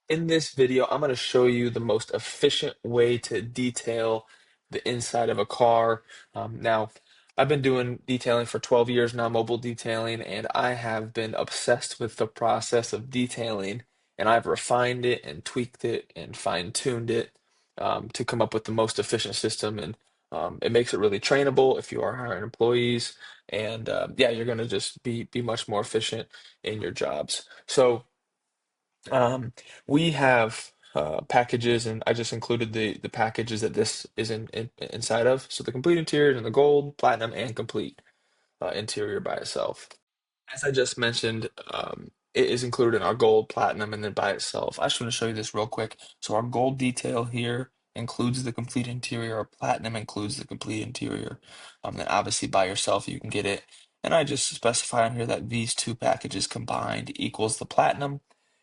In this video, I'm going to show you the most efficient way to detail the inside of a car. Now, I've been doing detailing for 12 years now, mobile detailing, and I have been obsessed with the process of detailing, and I've refined it and tweaked it and fine-tuned it to come up with the most efficient system. And it makes it really trainable if you are hiring employees. And yeah, you're going to just be much more efficient in your jobs. So, um, we have packages, and I just included the packages that this is inside of. So the complete interior is in the gold, platinum, and complete interior by itself. As I just mentioned, it is included in our gold, platinum, and then by itself. I just want to show you this real quick. So our gold detail here includes the complete interior. Our platinum includes the complete interior. Then obviously by yourself you can get it. And I just specify on here that these two packages combined equals the platinum.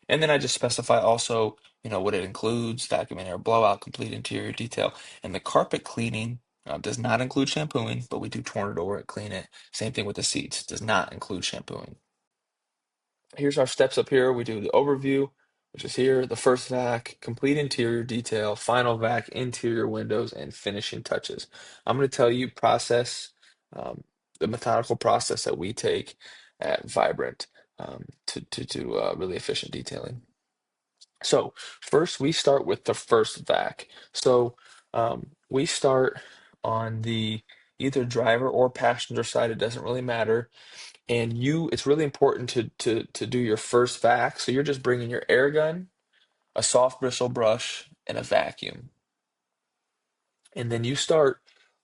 And then I just specify also, what it includes, vacuum and air blowout, complete interior detail. And the carpet cleaning does not include shampooing, but we do Tornador it, clean it. Same thing with the seats, does not include shampooing. Here's our steps up here. We do the overview, which is here, the first vac, complete interior detail, final vac, interior windows, and finishing touches. I'm going to tell you um, the methodical process that we take at Vibrant to do really efficient detailing. So first, we start with the first vac. So we start on the either driver or passenger side. It doesn't really matter. And it's really important to do your first vac. So you're just bringing your air gun, a soft bristle brush, and a vacuum. And then let's start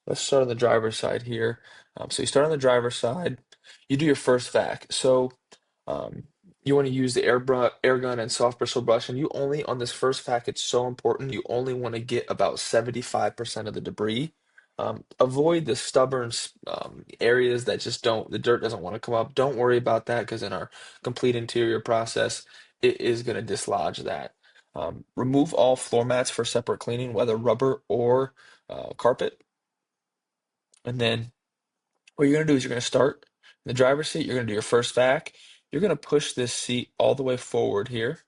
on the driver's side here. So you start on the driver's side, you do your first vac. So um, you want to use the air gun and soft bristle brush, and you only, on this first vac, it's so important, you only want to get about 75% of the debris. Avoid the stubborn areas that just the dirt doesn't want to come up. Don't worry about that because in our complete interior process, it is going to dislodge that. Remove all floor mats for separate cleaning, whether rubber or carpet. And then what you're going to do is you're going to start in the driver's seat. You're going to do your first vac. You're going to push this seat all the way forward here.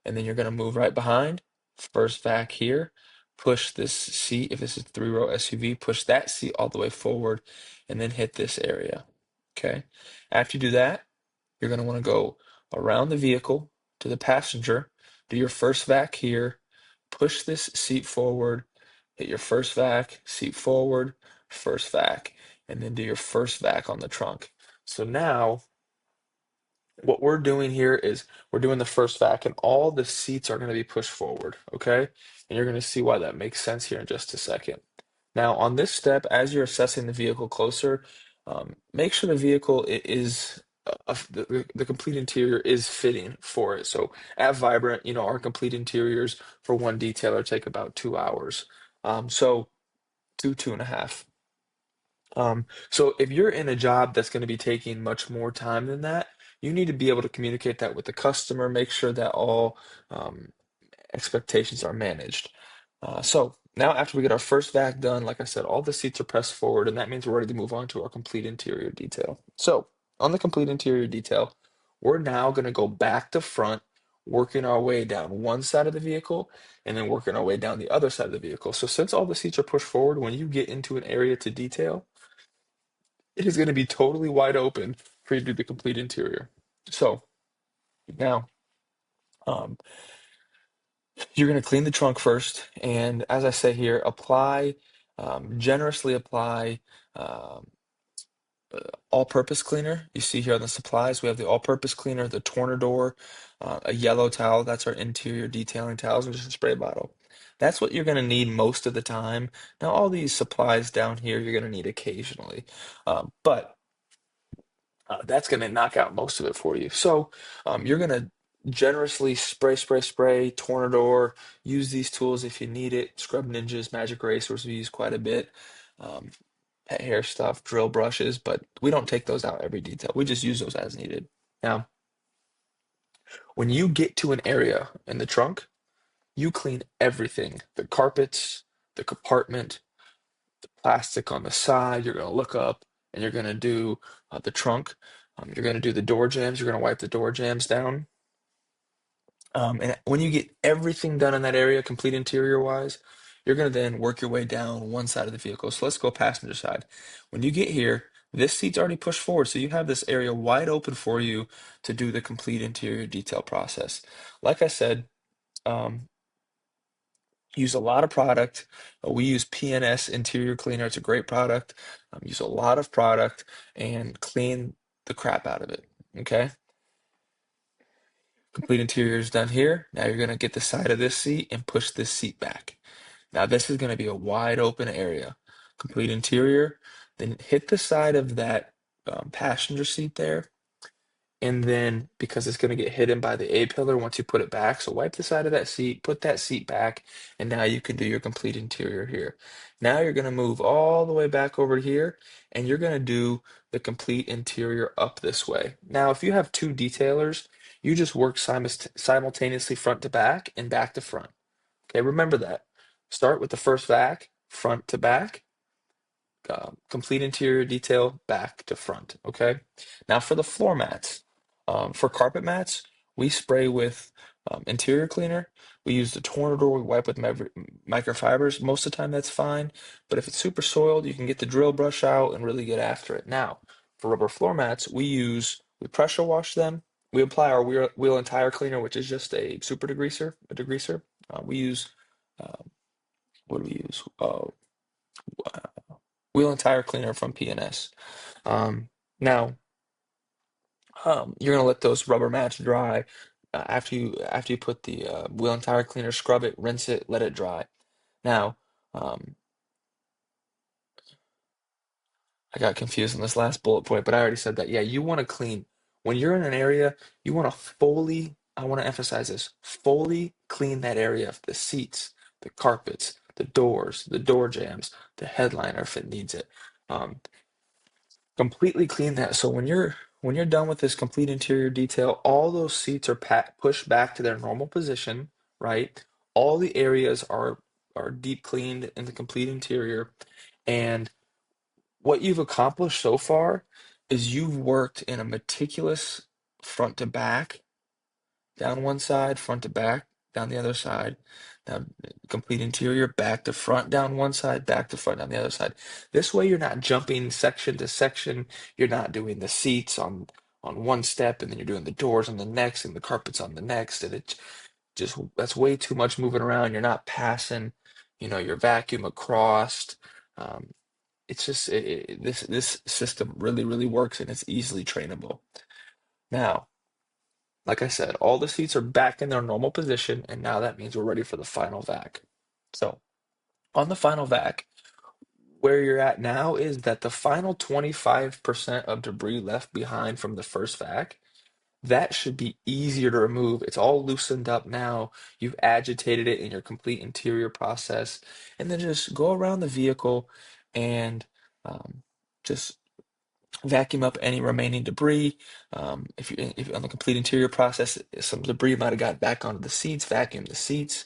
And then you're going to move right behind. First vac here. Push this seat. If this is a three-row SUV, push that seat all the way forward and then hit this area. Okay. After you do that, you're going to want to go around the vehicle to the passenger, do your first vac here, push this seat forward, hit your first vac, seat forward, first vac, and then do your first vac on the trunk. So now what we're doing here is we're doing the first vac and all the seats are going to be pushed forward, okay? And you're going to see why that makes sense here in just a second. Now, on this step, as you're assessing the vehicle closer, make sure the vehicle is the complete interior is fitting for it. So at Vibrant, our complete interiors for one detailer take about 2 hours. So 2.5. So if you're in a job that's going to be taking much more time than that, you need to be able to communicate that with the customer, make sure that all um, expectations are managed. So now after we get our first vac done, like I said, all the seats are pressed forward, and that means we're ready to move on to our complete interior detail. So on the complete interior detail, we're now going to go back to front, working our way down one side of the vehicle, and then working our way down the other side of the vehicle. So since all the seats are pushed forward, when you get into an area to detail, it is going to be totally wide open for you to do the complete interior. So now, um, you're going to clean the trunk first, and as I say here, generously apply um, all-purpose cleaner. You see here on the supplies, we have the all-purpose cleaner, the Tornador, a yellow towel, that's our interior detailing towels, and just a spray bottle. That's what you're going to need most of the time. Now, all these supplies down here, you're going to need occasionally, but that's going to knock out most of it for you. So you're going to generously spray, Tornador, use these tools if you need it. Scrub Ninjas, Magic Erasers we use quite a bit. Um, Pet hair stuff, drill brushes, but we don't take those out every detail. We just use those as needed. Now, when you get to an area in the trunk, you clean everything, the carpets, the compartment, plastic on the side. You're going to look up and you're going to do the trunk. You're going to do the door jambs. You're going to wipe the door jambs down. And when you get everything done in that area, complete interior wise, you're going to then work your way down one side of the vehicle. So let's go passenger side. When you get here, this seat's already pushed forward. So you have this area wide open for you to do the complete interior detail process. Like I said, um, use a lot of product. We use PNS Interior Cleaner. It's a great product. Use a lot of product and clean the crap out of it. Okay. Complete interior is done here. Now you're going to get the side of this seat and push this seat back. Now this is going to be a wide open area. Complete interior, then hit the side of that passenger seat there. And then because it's going to get hidden by the A-pillar once you put it back, so wipe the side of that seat, put that seat back, and now you can do your complete interior here. Now you're going to move all the way back over here, and you're going to do the complete interior up this way. Now, if you have two detailers, you just work simultaneously front to back and back to front. Okay, remember that. Start with the first vac, front to back, complete interior detail back to front. Okay. Now for the floor mats, for carpet mats, we spray with interior cleaner. We use the Tornador. We wipe with microfibers. Most of the time, that's fine. But if it's super soiled, you can get the drill brush out and really get after it. Now, for rubber floor mats, we pressure wash them. We apply our wheel and tire cleaner, which is just a super degreaser, a degreaser. We use uh, what do we use? Wheel and tire cleaner from PNS. Now, you're gonna let those rubber mats dry after you put the wheel and tire cleaner, scrub it, rinse it, let it dry. Now, um, I got confused on this last bullet point, but I already said that. Yeah, you want to clean when you're in an area. You want to fully. I want to emphasize this: fully clean that area of the seats, the carpets, the doors, the door jambs, the headliner if it needs it. Um, Completely clean that. So when you're done with this complete interior detail, all those seats are pushed back to their normal position, right? All the areas are deep cleaned in the complete interior. And what you've accomplished so far is you've worked in a meticulous front to back down one side, front to back, down the other side. Now, complete interior, back to front, down one side, back to front, down the other side. This way, you're not jumping section to section. You're not doing the seats on one step, and then you're doing the doors on the next, and the carpets on the next, and it just that's way too much moving around. You're not passing, your vacuum across. Um, it's just this system really, really works, and it's easily trainable. Now. Like I said, all the seats are back in their normal position, and now that means we're ready for the final vac. So, on the final vac, where you're at now is that the final 25% of debris left behind from the first vac, that should be easier to remove. It's all loosened up now. You've agitated it in your complete interior process, and then just go around the vehicle and just vacuum up any remaining debris. If on the complete interior process, some debris might have got back onto the seats, vacuum the seats,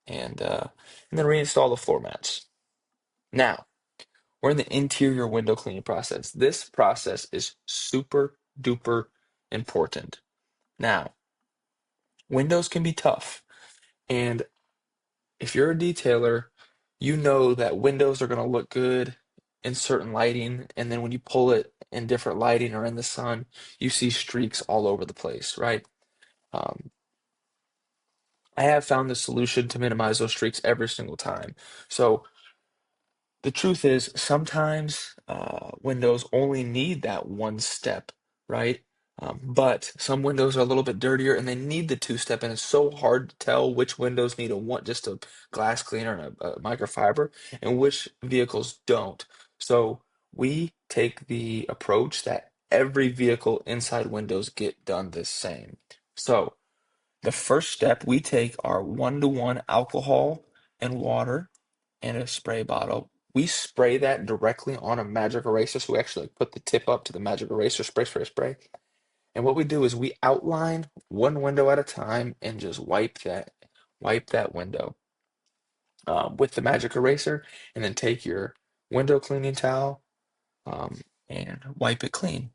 and then reinstall the floor mats. Now, we're in the interior window cleaning process. This process is super duper important. Now, windows can be tough, and if you're a detailer, you know that windows are going to look good in certain lighting, and then when you pull it in different lighting or in the sun, you see streaks all over the place, right? Um, I have found the solution to minimize those streaks every single time. So the truth is, sometimes windows only need that one step, right? But some windows are a little bit dirtier and they need the two step, and it's so hard to tell which windows need just a glass cleaner and a microfiber, and which vehicles don't. So we take the approach that every vehicle inside windows get done the same. So the first step, we take our 1-to-1 alcohol and water and a spray bottle. We spray that directly on a magic eraser. So we actually put the tip up to the magic eraser, spray, spray, spray. And what we do is we outline one window at a time and just wipe that window with the magic eraser, and then take your window cleaning towel um, and wipe it clean.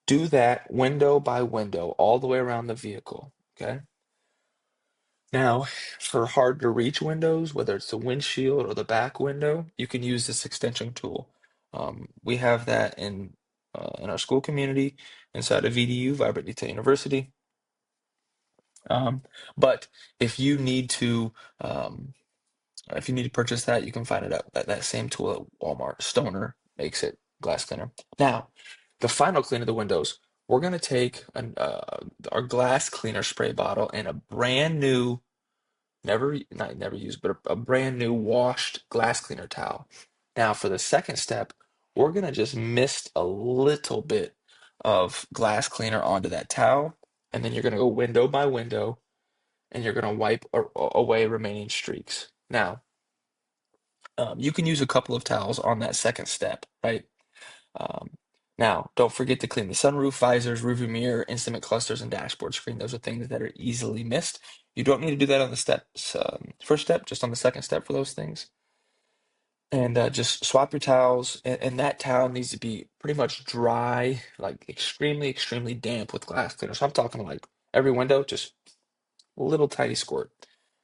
Do that window by window all the way around the vehicle. Okay. Now, for hard to reach windows, whether it's the windshield or the back window, you can use this extension tool. We have that in our Skool community inside of VDU, Vibrant Detail University. Um, but if you need to, um, if you need to purchase that, you can find it at that same tool at Walmart. Stoner makes it, glass cleaner. Now, the final clean of the windows, we're going to take our glass cleaner spray bottle and a brand new, not never used, but a brand new washed glass cleaner towel. Now, for the second step, we're going to just mist a little bit of glass cleaner onto that towel, and then you're going to go window by window, and you're going to wipe away remaining streaks. Now, you can use a couple of towels on that second step, right? Um, Now, don't forget to clean the sunroof, visors, rearview mirror, instrument clusters, and dashboard screen. Those are things that are easily missed. You don't need to do that on the steps, first step, just on the second step for those things. And just swap your towels, and that towel needs to be pretty much dry, like extremely, extremely damp with glass cleaner. So I'm talking like every window, just a little tiny squirt.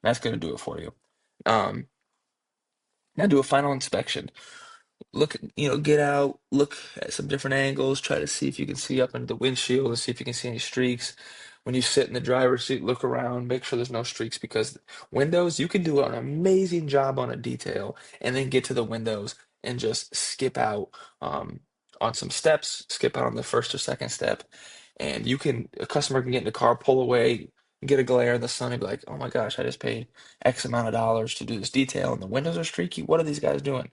That's going to do it for you. Um, Now do a final inspection. Look, get out, look at some different angles, try to see if you can see up into the windshield and see if you can see any streaks. When you sit in the driver's seat, look around, make sure there's no streaks because windows, you can do an amazing job on a detail and then get to the windows and just skip out on some steps, skip out on the first or second step. And a customer can get in the car, pull away, get a glare in the sun and be like, oh my gosh, I just paid X amount of dollars to do this detail and the windows are streaky. What are these guys doing?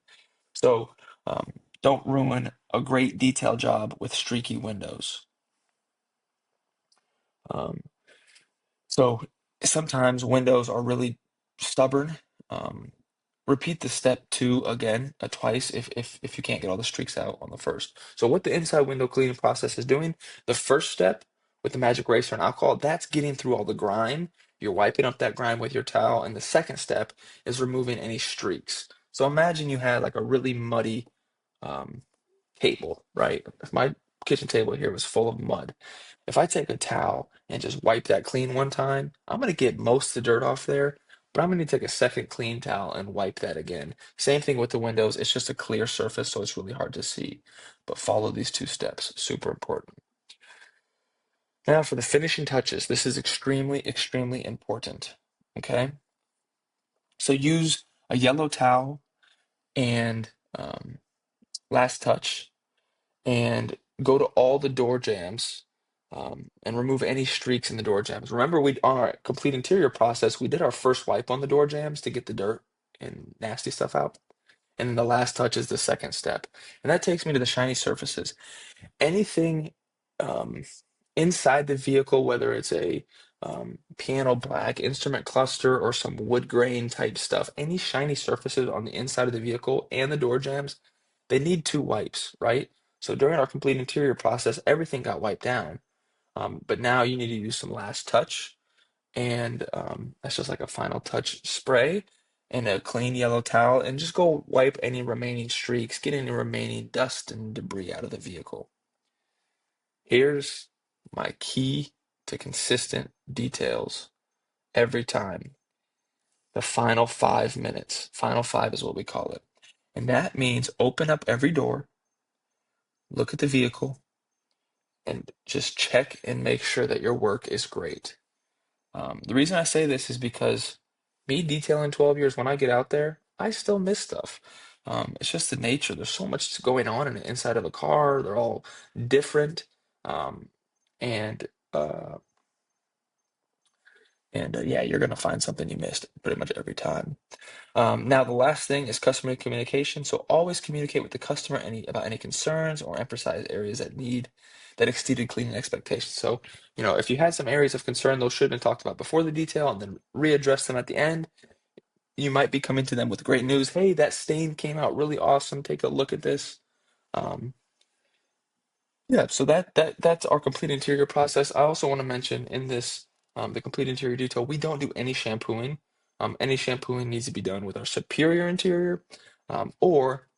So um, don't ruin a great detail job with streaky windows. Um, so sometimes windows are really stubborn. Um, Repeat the step two again, twice if you can't get all the streaks out on the first. So what the inside window cleaning process is doing, the first step with the magic eraser and alcohol, that's getting through all the grime. You're wiping up that grime with your towel, and the second step is removing any streaks. So imagine you had like a really muddy um, table, right? If my kitchen table here was full of mud, if I take a towel and just wipe that clean one time, I'm gonna get most of the dirt off there, but I'm gonna take a second clean towel and wipe that again. Same thing with the windows, it's just a clear surface, so it's really hard to see. But follow these two steps, super important. Now for the finishing touches, this is extremely, extremely important. Okay? So use a yellow towel and last touch and go to all the door jambs and remove any streaks in the door jambs. Remember, we on our complete interior process, we did our first wipe on the door jambs to get the dirt and nasty stuff out. And then the last touch is the second step. And that takes me to the shiny surfaces. Anything um, inside the vehicle, whether it's a piano black instrument cluster or some wood grain type stuff, any shiny surfaces on the inside of the vehicle and the door jambs, they need two wipes, right? So during our complete interior process, everything got wiped down. But now you need to use some last touch, and that's just like a final touch spray and a clean yellow towel, and just go wipe any remaining streaks, get any remaining dust and debris out of the vehicle. Here's my key to consistent details every time. The final 5 minutes. Final five is what we call it. And that means open up every door, look at the vehicle, and just check and make sure that your work is great. The reason I say this is because me detailing 12 years, when I get out there, I still miss stuff. It's just the nature. There's so much going on in the inside of a car. They're all different. Um, and uh, yeah, you're gonna find something you missed pretty much every time. Now, the last thing is customer communication. So always communicate with the customer about any concerns or emphasize areas that exceeded cleaning expectations. So, if you had some areas of concern, those should have been talked about before the detail and then readdress them at the end. You might be coming to them with great news. Hey, that stain came out really awesome. Take a look at this. Um, yeah, so that's our complete interior process. I also want to mention in this the complete interior detail, we don't do any shampooing. Any shampooing needs to be done with our superior interior, or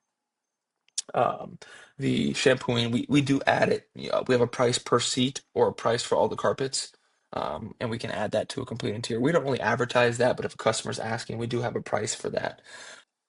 um, the shampooing we do add it. We have a price per seat or a price for all the carpets. and we can add that to a complete interior. We don't really advertise that, but if a customer's asking, we do have a price for that.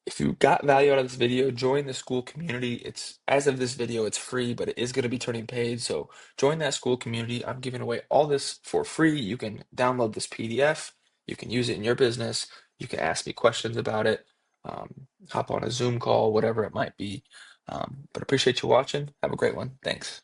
If you got value out of this video, join the Skool community. It's as of this video, it's free, but it is going to be turning paid. So join that Skool community. I'm giving away all this for free. You can download this PDF. You can use it in your business. You can ask me questions about it. Hop on a Zoom call, whatever it might be. But appreciate you watching. Have a great one. Thanks.